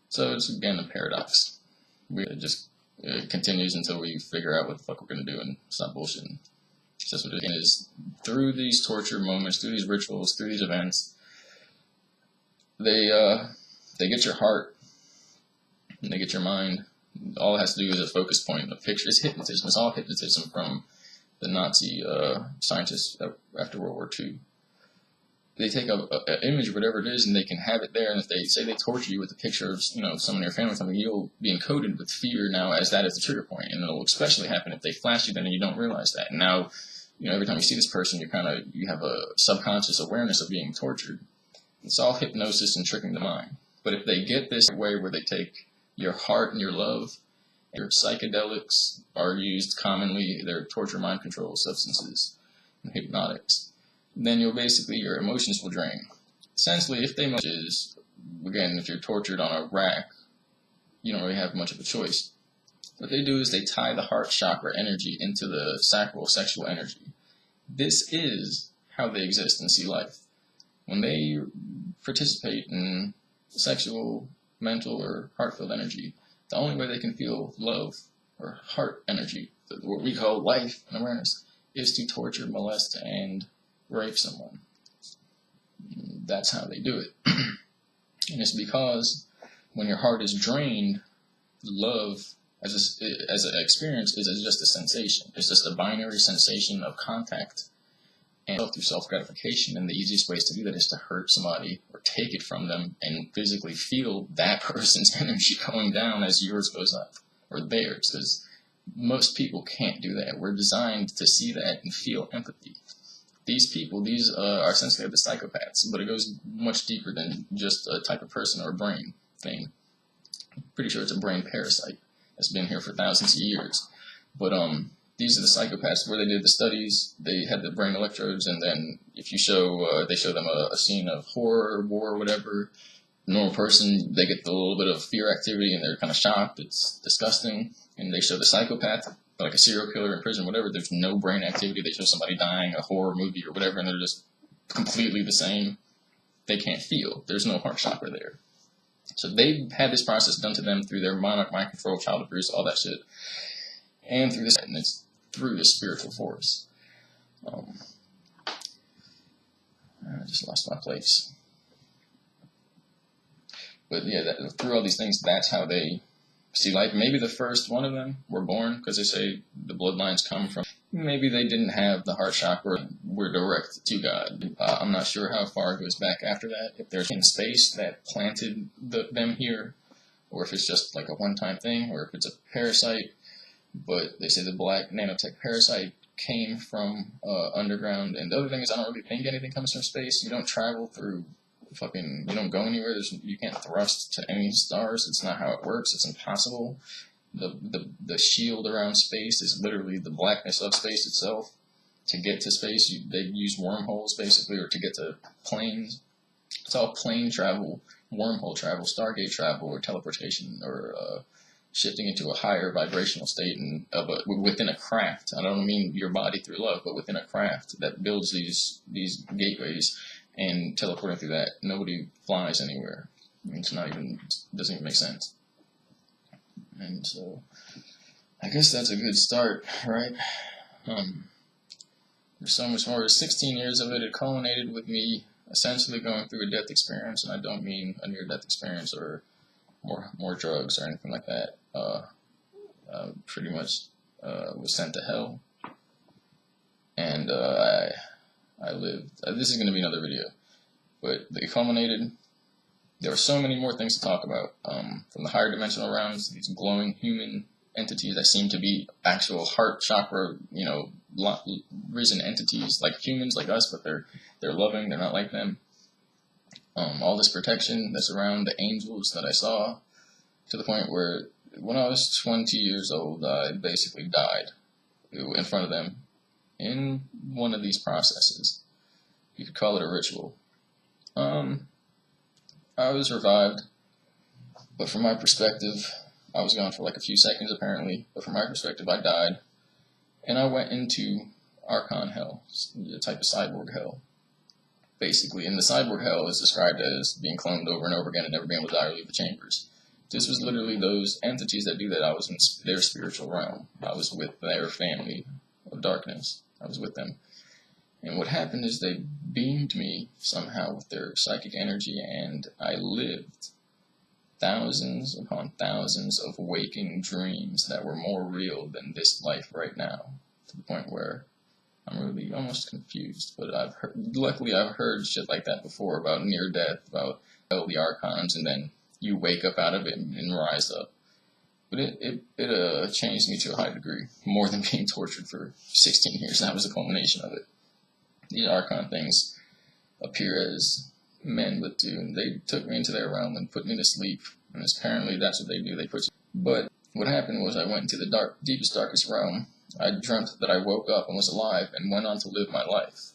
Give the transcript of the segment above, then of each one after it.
So it's again a paradox. It continues until we figure out what the fuck we're gonna do and stop bullshitting. So that's what it is. Through these torture moments, through these rituals, through these events, they get your heart and they get your mind. All it has to do is a focus point. A picture is hypnotism. It's all hypnotism from the Nazi scientists after World War II. They take an image of whatever it is and they can have it there. And if they say they torture you with a picture of someone in your family or something, you'll be encoded with fear now as that is the trigger point. And it'll especially happen if they flash you then and you don't realize that. And now, every time you see this person, you have a subconscious awareness of being tortured. It's all hypnosis and tricking the mind. But if they get this way where they take your heart and your love, your psychedelics are used commonly, they're torture mind control substances and hypnotics, then your emotions will drain. Essentially, if if you're tortured on a rack, you don't really have much of a choice. What they do is they tie the heart chakra energy into the sacral sexual energy. This is how they exist and see life. When they participate in sexual, mental, or heart-filled energy, the only way they can feel love or heart energy, what we call life and awareness, is to torture, molest, and rape someone. That's how they do it. And it's because when your heart is drained, love as an experience is just a sensation. It's just a binary sensation of contact and through self-gratification, and the easiest ways to do that is to hurt somebody or take it from them and physically feel that person's energy going down as yours goes up, or theirs, because most people can't do that. We're designed to see that and feel empathy. These people, are essentially the psychopaths, but it goes much deeper than just a type of person or a brain thing. I'm pretty sure it's a brain parasite that's been here for thousands of years. But these are the psychopaths where they did the studies. They had the brain electrodes, and then if you they show them a scene of horror, war, whatever. Normal person, they get a little bit of fear activity, and they're kind of shocked. It's disgusting. And they show the psychopath, like a serial killer in prison, whatever. There's no brain activity. They show somebody dying, a horror movie or whatever, and they're just completely the same. They can't feel. There's no heart chakra there. So they had this process done to them through their Monarch, mind control, child abuse, all that shit, and through this spiritual force. I just lost my place. But yeah, through all these things, that's how they see life. Maybe the first one of them were born, because they say the bloodlines come from. Maybe they didn't have the heart chakra. We're direct to God. I'm not sure how far it goes back after that. If there's in space that planted them here, or if it's just like a one-time thing, or if it's a parasite. But they say the black nanotech parasite came from underground. And the other thing is, I don't really think anything comes from space. You don't travel through you don't go anywhere. You can't thrust to any stars. It's not how it works. It's impossible. The shield around space is literally the blackness of space itself. To get to space, they use wormholes basically, or to get to planes. It's all plane travel, wormhole travel, Stargate travel, or teleportation, or shifting into a higher vibrational state, and but within a craft. I don't mean your body through love, but within a craft that builds these gateways, and teleporting through that. Nobody flies anywhere. Doesn't even make sense. And so, I guess that's a good start, right? There's so much more. 16 years of it. It culminated with me essentially going through a death experience, and I don't mean a near-death experience or more drugs or anything like that. Pretty much was sent to hell, and I lived. This is going to be another video, but it culminated. There were so many more things to talk about, from the higher dimensional realms, these glowing human entities that seem to be actual heart chakra, risen entities like humans, like us, but they're loving. They're not like them. All this protection that's around the angels that I saw, to the point where when I was 20 years old, I basically died in front of them in one of these processes. You could call it a ritual. I was revived, but from my perspective, I was gone for like a few seconds apparently, but from my perspective, I died, and I went into Archon hell, a type of cyborg hell, basically. And the cyborg hell is described as being cloned over and over again and never being able to die or leave the chambers. This was literally those entities that do that. I was in their spiritual realm. I was with their family of darkness. I was with them. And what happened is they beamed me somehow with their psychic energy, and I lived thousands upon thousands of waking dreams that were more real than this life right now, to the point where I'm really almost confused. But luckily I've heard shit like that before about near death, about the archons, and then you wake up out of it and rise up. But it changed me to a high degree, more than being tortured for 16 years. That was the culmination of it. These archon things appear as men would do, and they took me into their realm and put me to sleep, and apparently that's what they do, they put you. But what happened was I went into the deepest, darkest realm. I dreamt that I woke up and was alive and went on to live my life.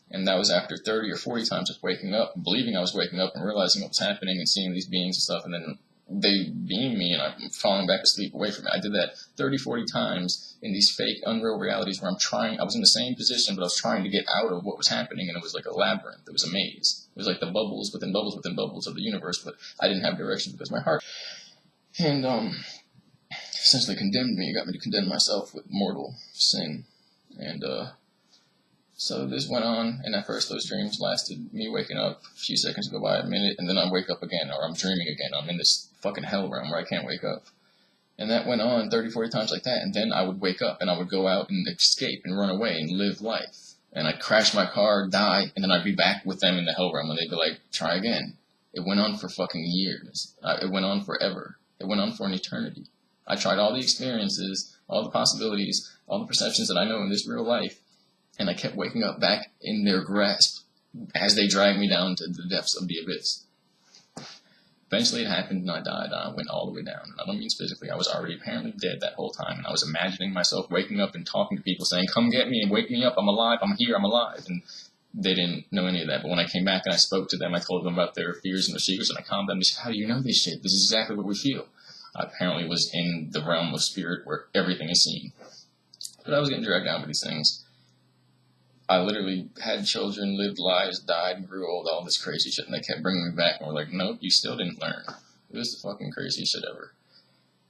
And that was after 30 or 40 times of waking up, believing I was waking up and realizing what was happening and seeing these beings and stuff, and then they beam me and I'm falling back asleep away from it. I did that 30, 40 times in these fake, unreal realities where I was in the same position, but I was trying to get out of what was happening, and it was like a labyrinth. It was a maze. It was like the bubbles within bubbles within bubbles of the universe, but I didn't have direction because my heart. And essentially condemned me. It got me to condemn myself with mortal sin. And so this went on, and at first those dreams lasted me waking up, a few seconds go by, a minute, and then I wake up again, or I'm dreaming again. I'm in this fucking hell realm where I can't wake up. And that went on 30, 40 times like that, and then I would wake up, and I would go out and escape and run away and live life. And I'd crash my car, die, and then I'd be back with them in the hell realm, and they'd be like, try again. It went on for fucking years. It went on forever. It went on for an eternity. I tried all the experiences, all the possibilities, all the perceptions that I know in this real life, and I kept waking up back in their grasp as they dragged me down to the depths of the abyss. Eventually it happened, and I died. I went all the way down. I don't mean physically. I was already apparently dead that whole time, and I was imagining myself waking up and talking to people saying, come get me and wake me up. I'm alive. I'm here. I'm alive. And they didn't know any of that. But when I came back and I spoke to them, I told them about their fears and their secrets, and I calmed them. They said, how do you know this shit? This is exactly what we feel. I apparently was in the realm of spirit where everything is seen. But I was getting dragged down with these things. I literally had children, lived lives, died, grew old, all this crazy shit, and they kept bringing me back, and were like, nope, you still didn't learn. It was the fucking craziest shit ever.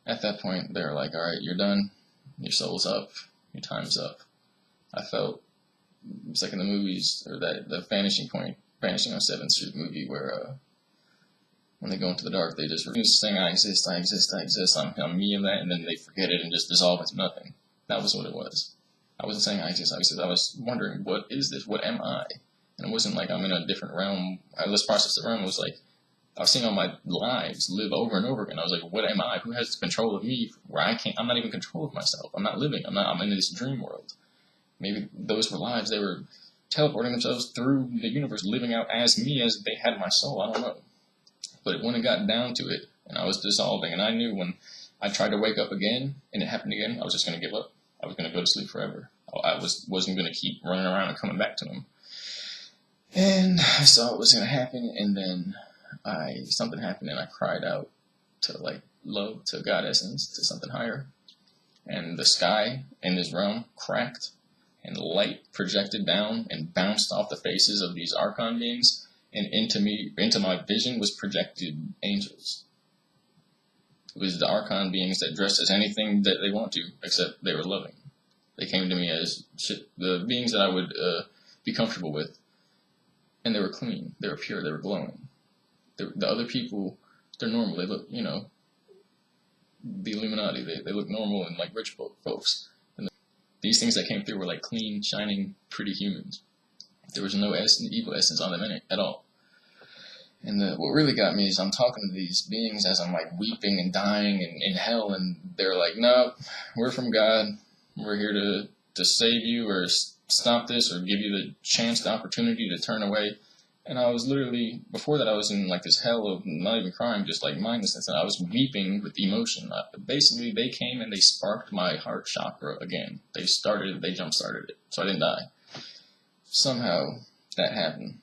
At that point, they were like, alright, you're done, your soul's up, your time's up. I felt, it's like in the movies, or the Vanishing Point, Vanishing on 7th Street movie, where, when they go into the dark, they just saying, I exist, I exist, I exist, I'm me and that, and then they forget it and just dissolve into nothing. That was what it was. I wasn't saying I exist, I was wondering, what is this? What am I? And it wasn't like I'm in a different realm. Let's process the realm. It was like, I was seeing all my lives live over and over again. I was like, what am I? Who has control of me where I'm not even in control of myself. I'm not living. I'm in this dream world. Maybe those were lives. They were teleporting themselves through the universe, living out as me, as they had my soul. I don't know. But when it got down to it, and I was dissolving, and I knew when I tried to wake up again, and it happened again, I was just going to give up. I was going to go to sleep forever. I wasn't going to keep running around and coming back to them. And I saw what was going to happen, and then something happened, and I cried out to love, to God essence, to something higher. And the sky in this realm cracked, and light projected down and bounced off the faces of these archon beings, and into my vision was projected angels. It was the archon beings that dressed as anything that they want to, except they were loving. They came to me as the beings that I would be comfortable with, and they were clean, they were pure, they were glowing. The other people, they're normal. They look, the Illuminati. They look normal and like rich folks. And these things that came through were like clean, shining, pretty humans. There was no evil essence on them in it at all. And what really got me is I'm talking to these beings as I'm like weeping and dying and in hell, and they're like, no, we're from God. We're here to save you or stop this or give you the chance, the opportunity to turn away. And I was literally, before that I was in like this hell of not even crying, just like mindlessness, and I was weeping with emotion. Basically, they came and they sparked my heart chakra again. They jump started it, so I didn't die. Somehow that happened.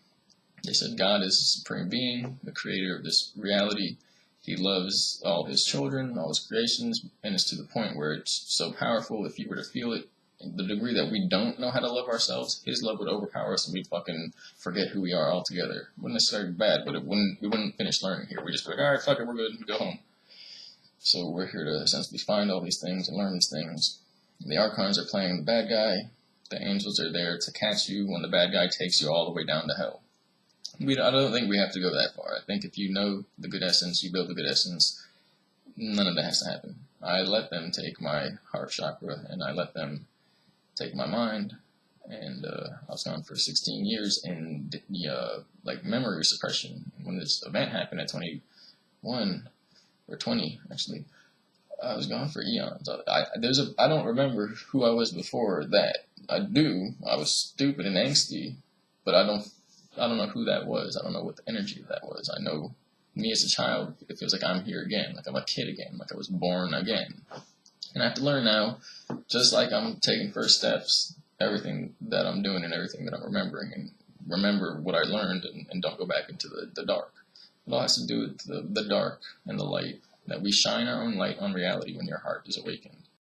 They said God is a supreme being, the creator of this reality. He loves all his children, all his creations, and it's to the point where it's so powerful. If you were to feel it, the degree that we don't know how to love ourselves, his love would overpower us and we'd fucking forget who we are altogether. It wouldn't necessarily be bad, but we wouldn't finish learning here. We'd just be like, alright, fuck it, we're good, go home. So we're here to essentially find all these things and learn these things. The Archons are playing the bad guy. The angels are there to catch you when the bad guy takes you all the way down to hell. I don't think we have to go that far. I think if you know the good essence, you build the good essence, none of that has to happen. I let them take my heart chakra, and I let them take my mind, and I was gone for 16 years in like memory suppression. When this event happened at 21 or 20 actually, I was gone for eons. I don't remember who I was before that. I was stupid and angsty, but I don't know who that was. I don't know what the energy of that was. I know me as a child, it feels like I'm here again, like I'm a kid again, like I was born again. And I have to learn now, just like I'm taking first steps, everything that I'm doing and everything that I'm remembering, and remember what I learned and don't go back into the dark. It all has to do with the dark and the light, that we shine our own light on reality when your heart is awakened.